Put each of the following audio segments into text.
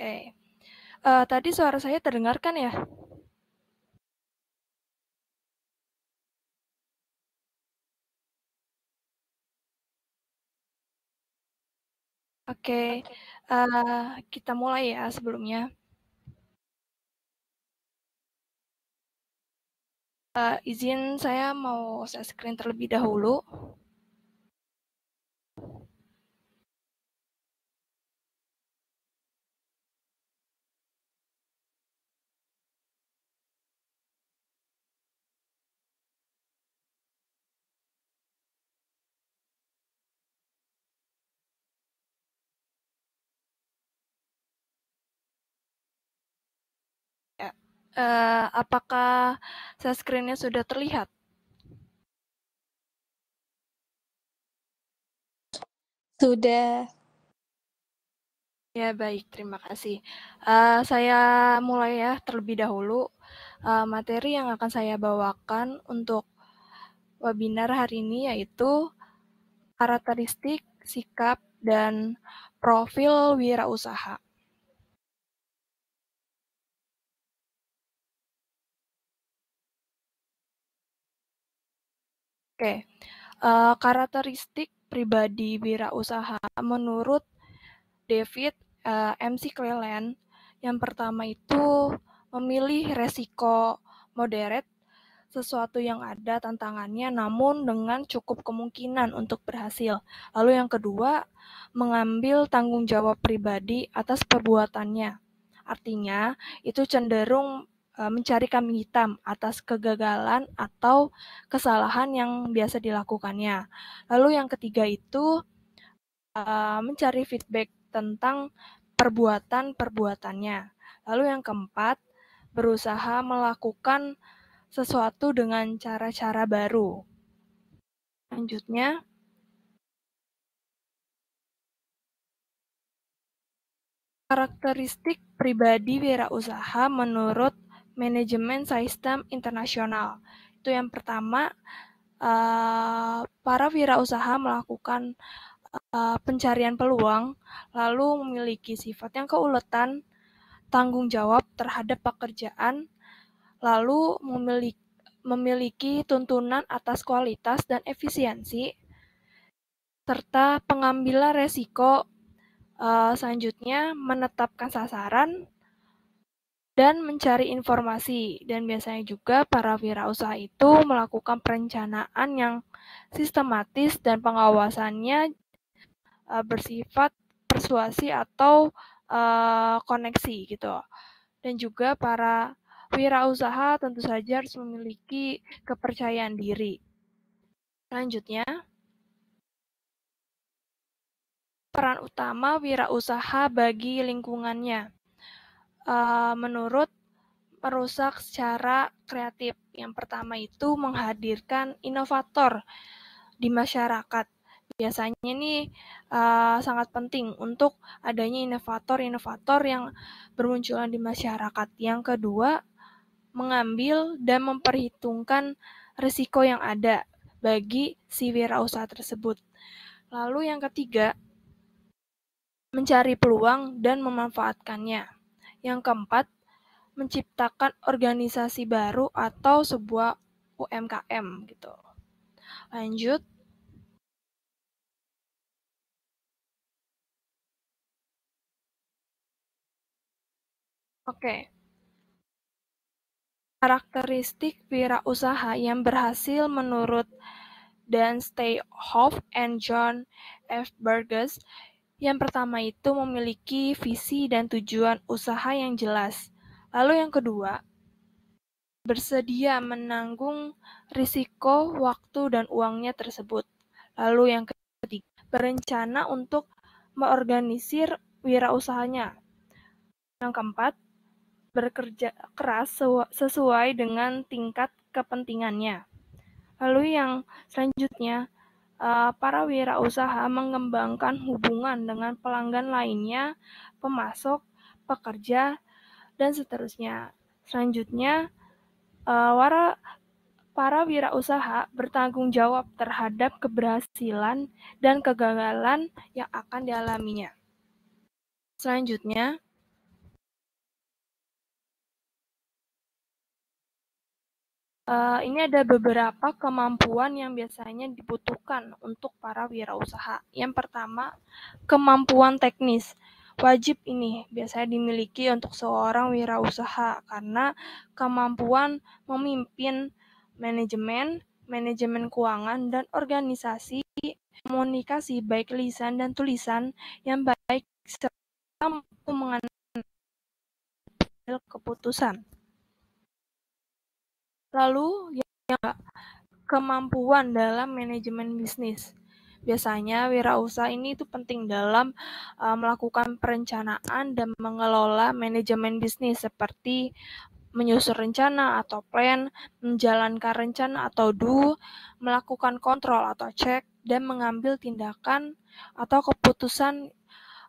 Oke. Tadi suara saya terdengarkan ya? Oke, kita mulai ya sebelumnya. Izin saya mau share screen terlebih dahulu. Ya. Apakah share screen-nya sudah terlihat? Sudah. Ya, baik. Terima kasih. Saya mulai ya terlebih dahulu. Materi yang akan saya bawakan untuk webinar hari ini yaitu karakteristik, sikap, dan profil wirausaha. Oke, karakteristik pribadi wirausaha menurut David McClelland, yang pertama itu memilih resiko moderate, sesuatu yang ada tantangannya namun dengan cukup kemungkinan untuk berhasil. Lalu yang kedua, mengambil tanggung jawab pribadi atas perbuatannya. Artinya, itu cenderung mencari kambing hitam atas kegagalan atau kesalahan yang biasa dilakukannya. Lalu yang ketiga itu mencari feedback tentang perbuatan-perbuatannya. Lalu yang keempat, berusaha melakukan sesuatu dengan cara-cara baru. Selanjutnya, karakteristik pribadi wirausaha menurut Manajemen Sistem Internasional. Itu yang pertama, para wirausaha melakukan pencarian peluang, lalu memiliki sifat yang keuletan, tanggung jawab terhadap pekerjaan, lalu memiliki tuntunan atas kualitas dan efisiensi, serta pengambilan resiko. Selanjutnya, menetapkan sasaran dan mencari informasi. Dan biasanya juga para wirausaha itu melakukan perencanaan yang sistematis dan pengawasannya bersifat persuasi atau koneksi gitu. Dan juga para wirausaha tentu saja harus memiliki kepercayaan diri. Selanjutnya, peran utama wirausaha bagi lingkungannya. Menurut merusak secara kreatif. Yang pertama itu menghadirkan inovator di masyarakat. Biasanya nih sangat penting untuk adanya inovator-inovator yang bermunculan di masyarakat. Yang kedua, mengambil dan memperhitungkan risiko yang ada bagi si wirausaha tersebut. Lalu yang ketiga, mencari peluang dan memanfaatkannya. Yang keempat, menciptakan organisasi baru atau sebuah UMKM gitu. Lanjut. Oke. Karakteristik wirausaha yang berhasil menurut Dan Steyhoff and John F. Burgess. Yang pertama itu memiliki visi dan tujuan usaha yang jelas. Lalu yang kedua, bersedia menanggung risiko, waktu, dan uangnya tersebut. Lalu yang ketiga, berencana untuk mengorganisir wirausahanya. Yang keempat, bekerja keras sesuai dengan tingkat kepentingannya. Lalu yang selanjutnya, para wirausaha mengembangkan hubungan dengan pelanggan lainnya, pemasok, pekerja, dan seterusnya. Selanjutnya, para wirausaha bertanggung jawab terhadap keberhasilan dan kegagalan yang akan dialaminya. Selanjutnya, Ini ada beberapa kemampuan yang biasanya dibutuhkan untuk para wirausaha. Yang pertama, kemampuan teknis. Wajib ini biasanya dimiliki untuk seorang wirausaha karena kemampuan memimpin manajemen keuangan, dan organisasi, komunikasi baik lisan dan tulisan yang baik, serta mampu mengambil keputusan. Lalu kemampuan dalam manajemen bisnis. Biasanya wirausaha ini itu penting dalam melakukan perencanaan dan mengelola manajemen bisnis seperti menyusun rencana atau plan, menjalankan rencana atau do, melakukan kontrol atau cek, dan mengambil tindakan atau keputusan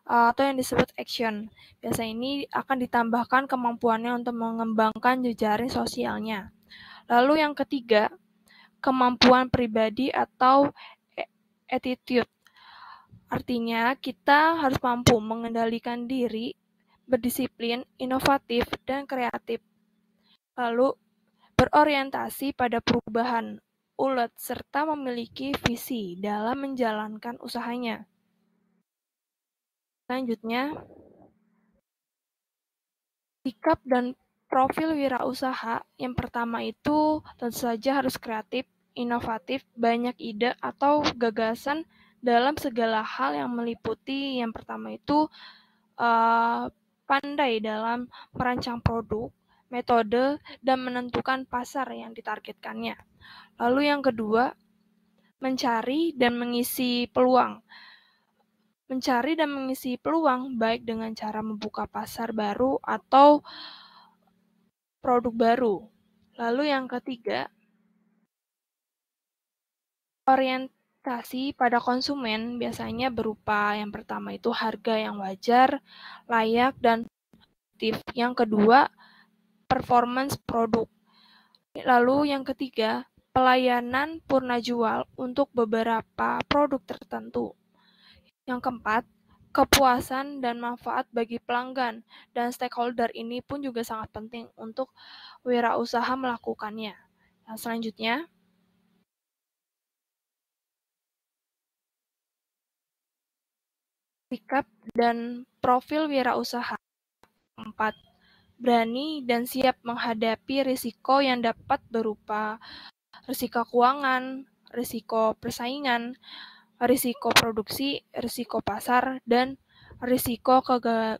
atau yang disebut action. Biasanya ini akan ditambahkan kemampuannya untuk mengembangkan jejaring sosialnya. Lalu yang ketiga, kemampuan pribadi atau attitude. Artinya, kita harus mampu mengendalikan diri, berdisiplin, inovatif, dan kreatif. Lalu, berorientasi pada perubahan, ulet, serta memiliki visi dalam menjalankan usahanya. Selanjutnya, sikap dan profil wirausaha. Yang pertama itu tentu saja harus kreatif, inovatif, banyak ide atau gagasan dalam segala hal yang meliputi. Yang pertama itu pandai dalam merancang produk, metode, dan menentukan pasar yang ditargetkannya. Lalu yang kedua, mencari dan mengisi peluang. Mencari dan mengisi peluang baik dengan cara membuka pasar baru atau produk baru. Lalu yang ketiga, orientasi pada konsumen biasanya berupa yang pertama itu harga yang wajar, layak, dan efektif. Yang kedua, performance produk. Lalu yang ketiga, pelayanan purna jual untuk beberapa produk tertentu. Yang keempat, kepuasan dan manfaat bagi pelanggan dan stakeholder ini pun juga sangat penting untuk wirausaha melakukannya. Nah, selanjutnya, sikap dan profil wirausaha. 4. Berani dan siap menghadapi risiko yang dapat berupa risiko keuangan, risiko persaingan, risiko produksi, risiko pasar, dan risiko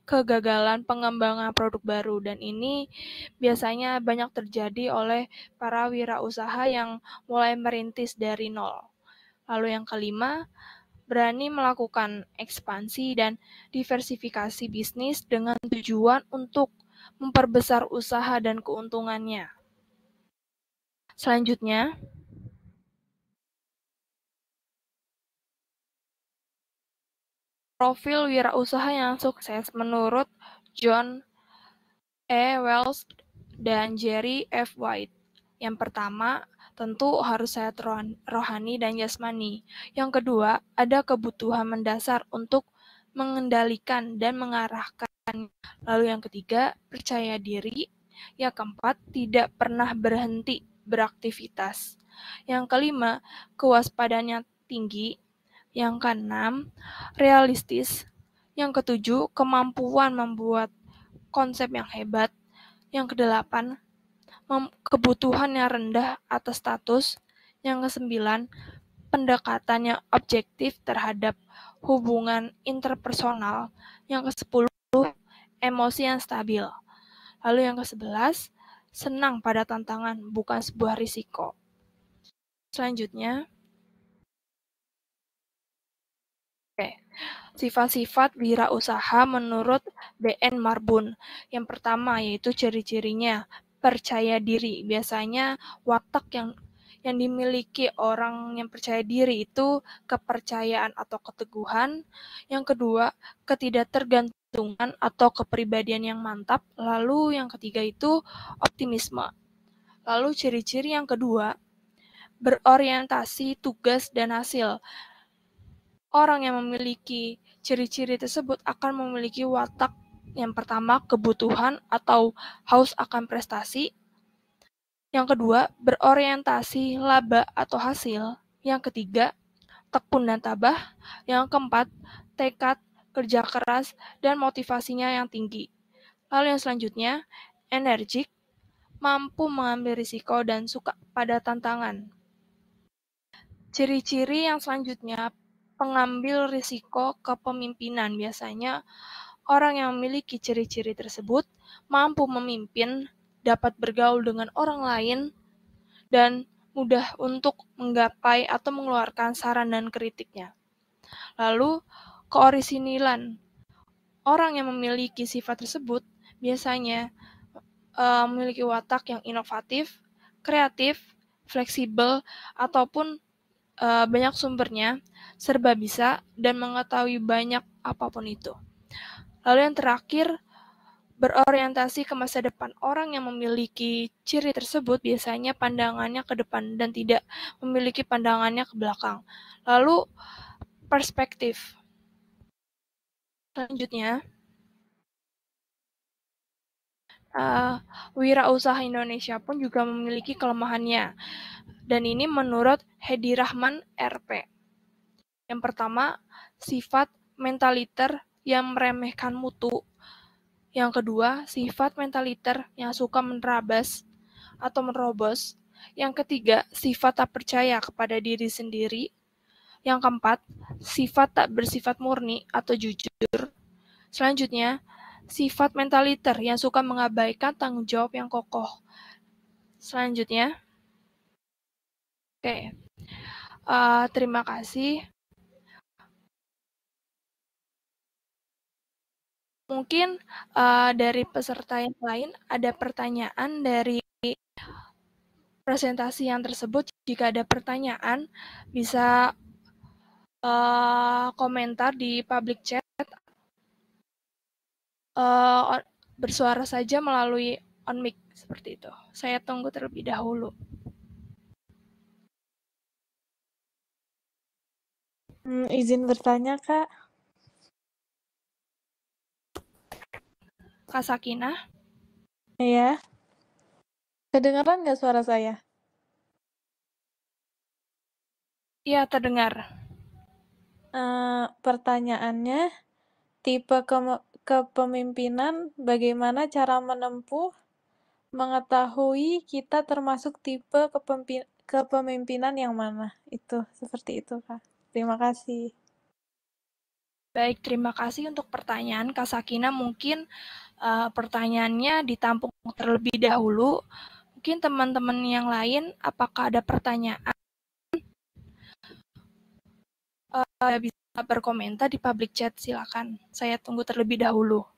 kegagalan pengembangan produk baru. Dan ini biasanya banyak terjadi oleh para wirausaha yang mulai merintis dari nol. Lalu yang kelima, berani melakukan ekspansi dan diversifikasi bisnis dengan tujuan untuk memperbesar usaha dan keuntungannya. Selanjutnya, profil wirausaha yang sukses menurut John E. Wells dan Jerry F. White. Yang pertama, tentu harus sehat rohani dan jasmani. Yang kedua, ada kebutuhan mendasar untuk mengendalikan dan mengarahkan. Lalu yang ketiga, percaya diri. Yang keempat, tidak pernah berhenti beraktivitas. Yang kelima, kewaspadaannya tinggi. Yang keenam, realistis. Yang ketujuh, kemampuan membuat konsep yang hebat. Yang kedelapan, kebutuhan yang rendah atas status. Yang kesembilan, pendekatan yang objektif terhadap hubungan interpersonal. Yang kesepuluh, emosi yang stabil. Lalu yang ke-11, senang pada tantangan, bukan sebuah risiko. Selanjutnya, sifat-sifat wirausaha menurut B.N. Marbun. Yang pertama yaitu ciri-cirinya, percaya diri. Biasanya watak yang dimiliki orang yang percaya diri itu kepercayaan atau keteguhan. Yang kedua, ketidaktergantungan atau kepribadian yang mantap. Lalu yang ketiga itu optimisme. Lalu ciri-ciri yang kedua, berorientasi tugas dan hasil. Orang yang memiliki ciri-ciri tersebut akan memiliki watak yang pertama, kebutuhan atau haus akan prestasi. Yang kedua, berorientasi laba atau hasil. Yang ketiga, tekun dan tabah. Yang keempat, tekad, kerja keras, dan motivasinya yang tinggi. Lalu yang selanjutnya, energik, mampu mengambil risiko dan suka pada tantangan. Ciri-ciri yang selanjutnya, pengambil risiko kepemimpinan. Biasanya orang yang memiliki ciri-ciri tersebut mampu memimpin, dapat bergaul dengan orang lain, dan mudah untuk menggapai atau mengeluarkan saran dan kritiknya. Lalu, keorisinilan. Orang yang memiliki sifat tersebut biasanya memiliki watak yang inovatif, kreatif, fleksibel, ataupun banyak sumbernya, serba bisa, dan mengetahui banyak apapun itu. Lalu yang terakhir, berorientasi ke masa depan. Orang yang memiliki ciri tersebut biasanya pandangannya ke depan dan tidak memiliki pandangannya ke belakang. Lalu perspektif. Selanjutnya, wirausaha Indonesia pun juga memiliki kelemahannya. Dan ini menurut Hedi Rahman RP. Yang pertama, sifat mentaliter yang meremehkan mutu. Yang kedua, sifat mentaliter yang suka menerabas atau menerobos. Yang ketiga, sifat tak percaya kepada diri sendiri. Yang keempat, sifat tak bersifat murni atau jujur. Selanjutnya, sifat mentaliter yang suka mengabaikan tanggung jawab yang kokoh. Selanjutnya, oke, terima kasih. Mungkin dari peserta yang lain ada pertanyaan dari presentasi yang tersebut. Jika ada pertanyaan, bisa komentar di public chat, bersuara saja melalui on mic seperti itu. Saya tunggu terlebih dahulu. Izin bertanya, Kak. Kak Sakinah? Iya. Kedengaran nggak suara saya? Iya, terdengar. Pertanyaannya, tipe kepemimpinan, bagaimana cara menempuh, mengetahui kita termasuk tipe kepemimpinan yang mana? Itu, seperti itu, Kak. Terima kasih. Baik, terima kasih untuk pertanyaan Kak Sakinah. Mungkin pertanyaannya ditampung terlebih dahulu. Mungkin teman-teman yang lain, apakah ada pertanyaan? Bisa berkomentar di public chat, silakan. Saya tunggu terlebih dahulu.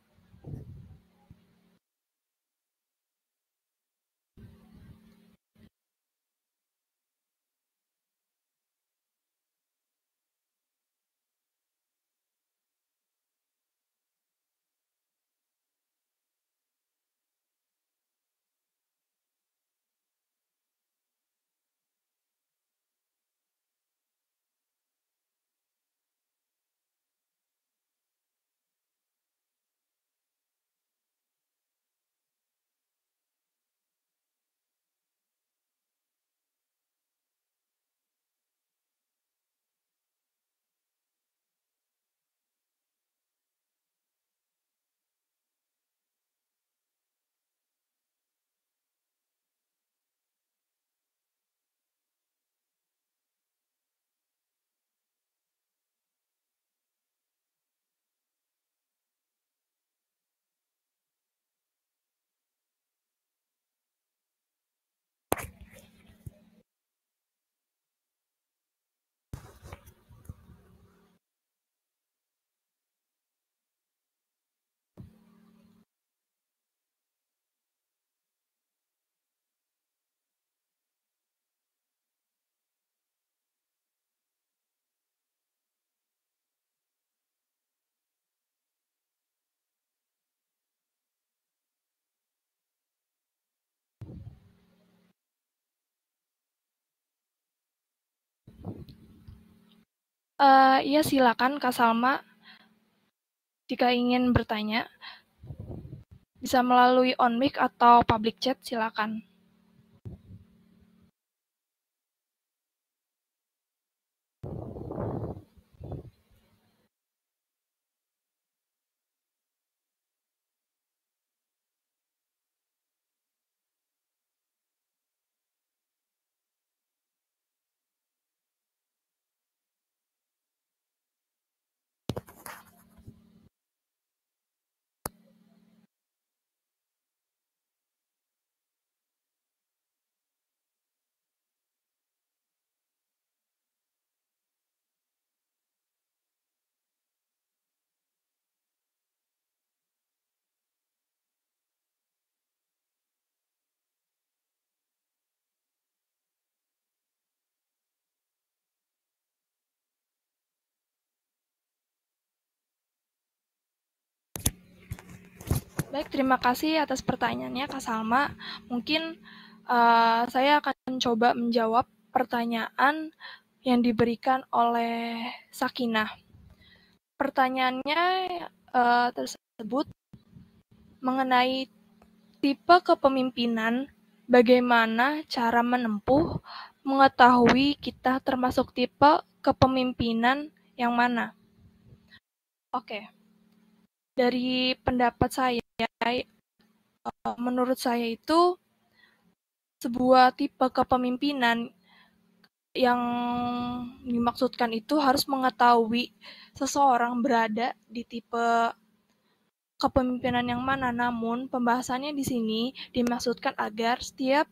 Iya, silakan Kak Salma. Jika ingin bertanya, bisa melalui on mic atau public chat, silakan. Baik, terima kasih atas pertanyaannya Kak Salma. Mungkin saya akan coba menjawab pertanyaan yang diberikan oleh Sakinah. Pertanyaannya tersebut mengenai tipe kepemimpinan, bagaimana cara menempuh, mengetahui kita termasuk tipe kepemimpinan yang mana. Oke, dari pendapat saya, menurut saya itu sebuah tipe kepemimpinan yang dimaksudkan itu harus mengetahui seseorang berada di tipe kepemimpinan yang mana. Namun, pembahasannya di sini dimaksudkan agar setiap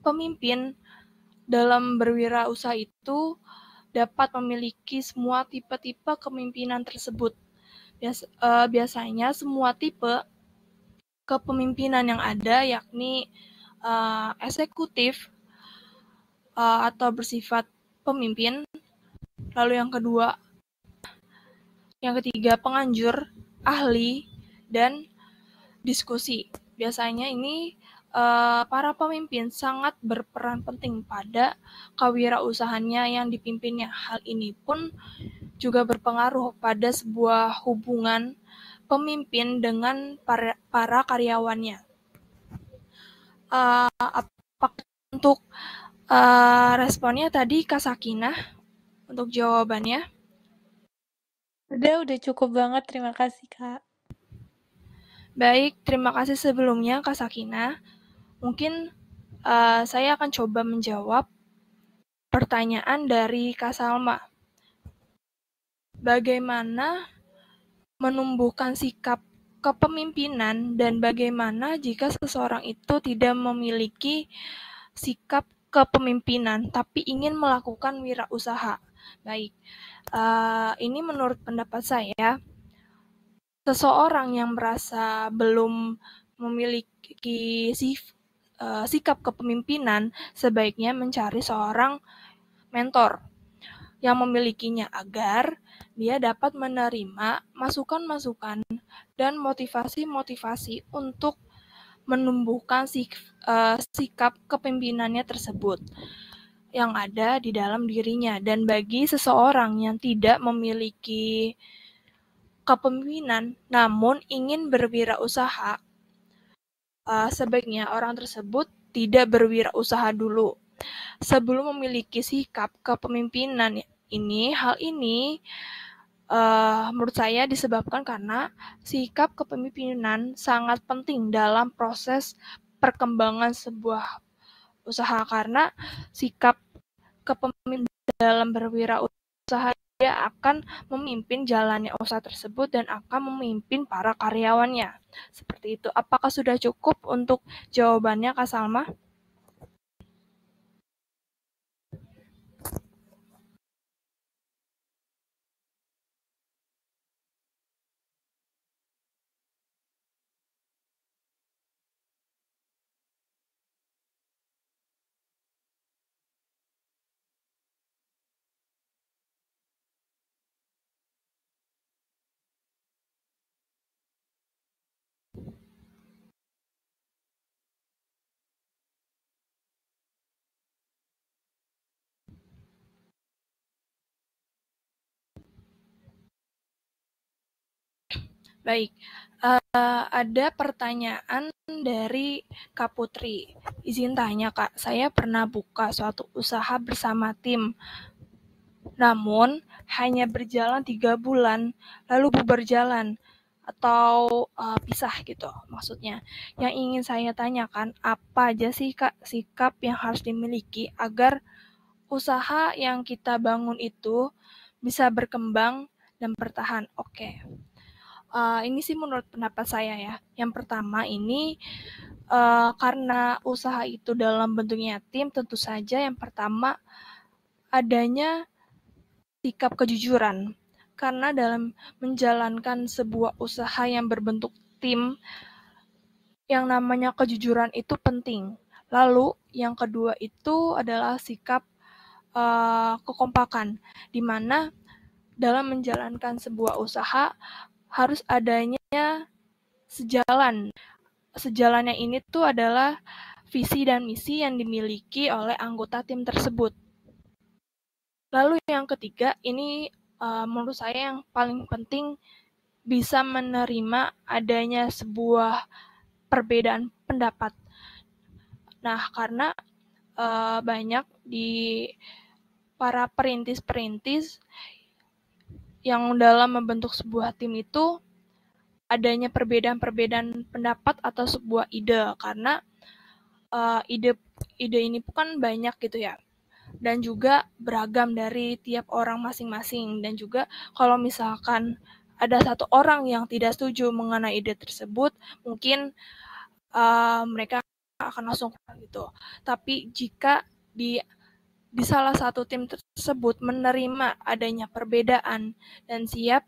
pemimpin dalam berwirausaha itu dapat memiliki semua tipe-tipe kepemimpinan tersebut. Biasanya semua tipe kepemimpinan yang ada yakni eksekutif atau bersifat pemimpin, lalu yang ketiga penganjur, ahli, dan diskusi. Biasanya ini para pemimpin sangat berperan penting pada kewirausahaannya yang dipimpinnya. Hal ini pun juga berpengaruh pada sebuah hubungan pemimpin dengan para karyawannya. Apakah untuk responnya tadi Kak Sakinah untuk jawabannya? Udah cukup banget, terima kasih Kak. Baik, terima kasih sebelumnya Kak Sakinah. Mungkin saya akan coba menjawab pertanyaan dari Kak Salma. Bagaimana menumbuhkan sikap kepemimpinan dan bagaimana jika seseorang itu tidak memiliki sikap kepemimpinan tapi ingin melakukan wirausaha. Baik, ini menurut pendapat saya, seseorang yang merasa belum memiliki sikap kepemimpinan sebaiknya mencari seorang mentor yang memilikinya agar dia dapat menerima masukan-masukan dan motivasi-motivasi untuk menumbuhkan sikap kepemimpinannya tersebut yang ada di dalam dirinya. Dan bagi seseorang yang tidak memiliki kepemimpinan namun ingin berwirausaha, sebaiknya orang tersebut tidak berwirausaha dulu. Sebelum memiliki sikap kepemimpinan hal ini menurut saya disebabkan karena sikap kepemimpinan sangat penting dalam proses perkembangan sebuah usaha, karena sikap kepemimpinan dalam berwirausaha dia akan memimpin jalannya usaha tersebut dan akan memimpin para karyawannya. Seperti itu. Apakah sudah cukup untuk jawabannya Kak Salma? Baik, ada pertanyaan dari Kak Putri. Izin tanya Kak, saya pernah buka suatu usaha bersama tim, namun hanya berjalan 3 bulan, lalu bubar jalan atau pisah gitu maksudnya. Yang ingin saya tanyakan, apa aja sih Kak sikap yang harus dimiliki agar usaha yang kita bangun itu bisa berkembang dan bertahan? Oke. Ini sih menurut pendapat saya ya. Yang pertama ini karena usaha itu dalam bentuknya tim, tentu saja yang pertama adanya sikap kejujuran. Karena dalam menjalankan sebuah usaha yang berbentuk tim, yang namanya kejujuran itu penting. Lalu yang kedua itu adalah sikap kekompakan, di mana dalam menjalankan sebuah usaha harus adanya Sejalannya ini tuh adalah visi dan misi yang dimiliki oleh anggota tim tersebut. Lalu yang ketiga, ini menurut saya yang paling penting, bisa menerima adanya sebuah perbedaan pendapat. Nah, karena banyak di para perintis-perintis yang dalam membentuk sebuah tim itu adanya perbedaan-perbedaan pendapat atau sebuah ide, karena ide ini kan banyak gitu ya, dan juga beragam dari tiap orang masing-masing, dan juga kalau misalkan ada satu orang yang tidak setuju mengenai ide tersebut, mungkin mereka akan langsung gitu. Tapi jika di salah satu tim tersebut menerima adanya perbedaan dan siap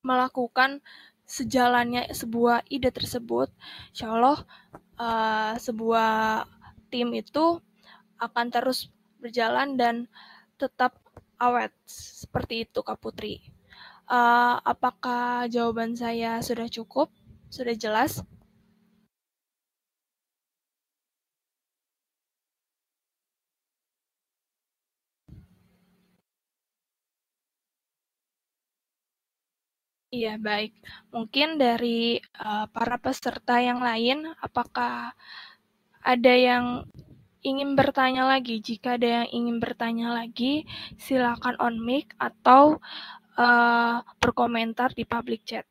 melakukan sejalannya sebuah ide tersebut, insya Allah sebuah tim itu akan terus berjalan dan tetap awet. Seperti itu, Kak Putri. Apakah jawaban saya sudah cukup? Sudah jelas? Iya, baik. Mungkin dari para peserta yang lain, apakah ada yang ingin bertanya lagi? Jika ada yang ingin bertanya lagi, silakan on mic atau berkomentar di public chat.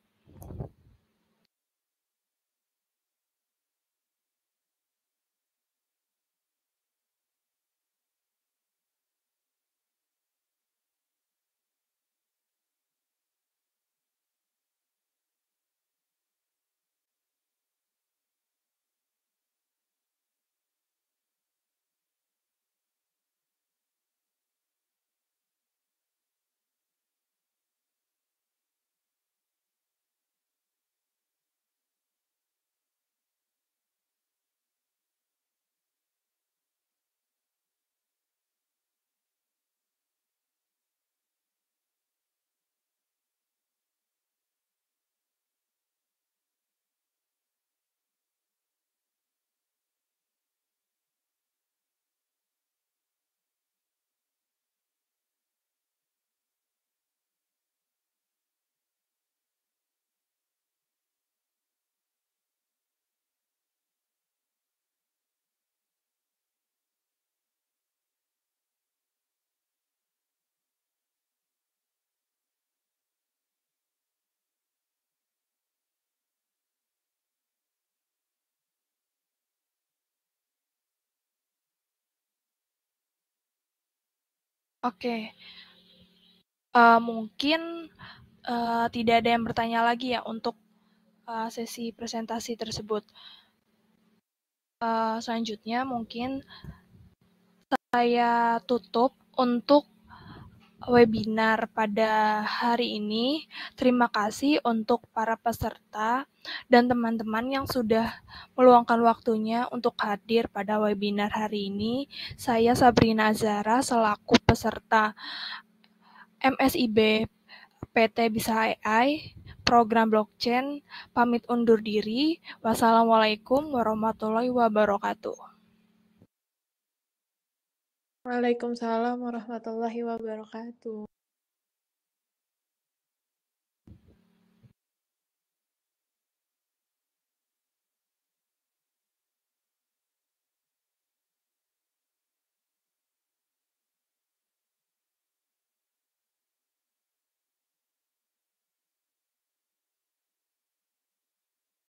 Oke, mungkin tidak ada yang bertanya lagi ya untuk sesi presentasi tersebut. Selanjutnya mungkin saya tutup untuk webinar pada hari ini. Terima kasih untuk para peserta dan teman-teman yang sudah meluangkan waktunya untuk hadir pada webinar hari ini. Saya Sabrina Azara selaku peserta MSIB PT Bisa AI Program Blockchain pamit undur diri. Wassalamualaikum warahmatullahi wabarakatuh. Waalaikumsalam warahmatullahi wabarakatuh.